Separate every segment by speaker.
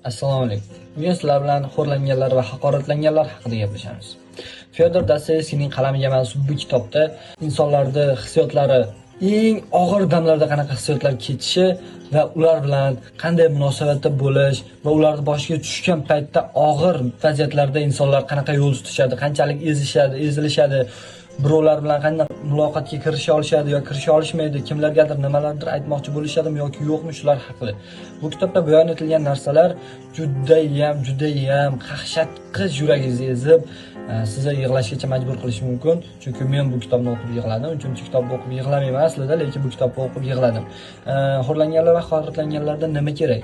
Speaker 1: Assalomu alaykum. Bugun sizlar bilan xo'rlanganlar va haqoratlanganlar haqida gaplashamiz. Fyodor Dostoyevskiyning qalamiga mansub bu kitobda insonlarning hissiyotlari eng og'ir damlarda qanaqa hissiyotlar kechishi va ular bilan qanday munosabatda bo'lish va ularning boshiga tushgan paytda og'ir vaziyatlarda insonlar qanaqa yo'l tutishadi, qanchalik ezilishadi, birovlar bilan qanday muloqotga kirisha olishadi yoki kirisha olishmaydi, kimlargadir nimalardir aytmoqchi bo'lishadimi yoki yo'qmi, shular haqida. Bu kitobda bayon etilgan narsalar judayam qaqshatqich yuragingizni ezib, sizni yig'lashgacha majbur qilishi mumkin. Chunki men bu kitobni o'qib yig'ladim. Uchinchi kitobni o'qib yig'lamayman aslida, lekin bu kitobni o'qib yig'ladim. Xo'rlanganlar va haqoratlanganlarda nima kerak?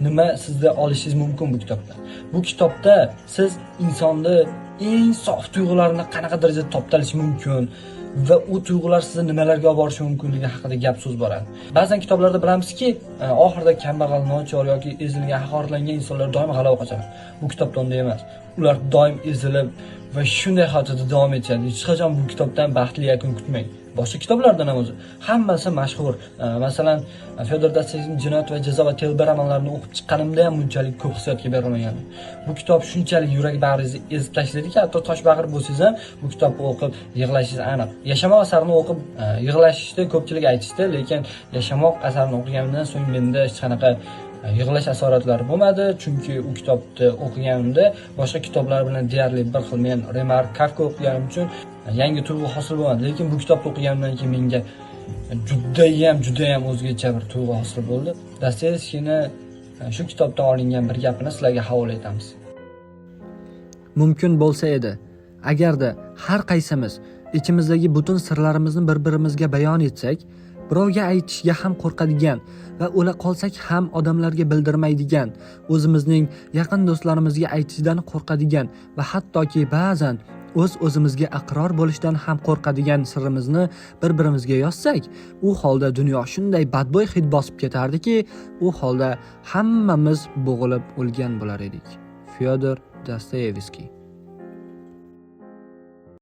Speaker 1: Nima sizda olishingiz mumkin bu kitobdan? Bu kitobda siz insonni eng sof tuyg'ularini qanaqa darajada toptalish mumkin va u tuyg'ular sizni nimalarga olib borishi mumkinligi haqida gap so'z boradi. Ba'zan kitoblarda bilamizki, oxirida kambag'al, nochor yoki ezilgan, haqoratlangan insonlar doim g'alaba qozonadi. Bu kitobda unday emas. Ular doim ezilib va shunday hayotda davom etadi. Hech qachon bu kitobdan baxtli yakun kutmang. Boshqa kitoblardan ham o'zi hammasi mashhur. Masalan, Fyodor Dostoyevskiyning Jinoyat va jazo va Telba romanlarini o'qib chiqqanimda ham bunchalik ko'p hissiyotga berilmagandim. Bu kitob shunchalik yurak bag'ringizni ezib tashladiki, hatto toshbag'ir bo'lsangiz ham bu kitobni o'qib yig'lashingiz aniq. Yashamoq asarini o'qib yig'lashishni ko'pchilik aytishdi, lekin Yashamoq asarini o'qiganimdan so'ng menda hech qanaqa yig'lash asoratlari bo'lmadi, chunki u kitobni o'qiganimda boshqa kitoblar bilan deyarli bir xil. Men Remar, Kafka o'qiganim uchun yangi tuyg'u hosil bo'lmadi, lekin bu kitobni o'qiganimdan keyin menga judayam o'zgacha bir tuyg'u hosil bo'ldi. Dostoyevskiyni shu kitobdan olingan bir gapini sizlarga havola etamiz.
Speaker 2: Mumkin bo'lsa edi, agarda har qaysimiz ichimizdagi butun sirlarimizni bir-birimizga bayon etsak, birovga aytishga ham qo'rqadigan va o'la qolsak ham odamlarga bildirmaydigan, o'zimizning yaqin do'stlarimizga aytishdan qo'rqadigan va hattoki ba'zan o'zimizga iqror bo'lishdan ham qo'rqadigan sirimizni bir-birimizga yozsak, u holda dunyo shunday badbo'y hid bosib ketardiki, u holda hammamiz bo'g'ilib o'lgan bo'lar edik. Fyodor Dostoyevskiy.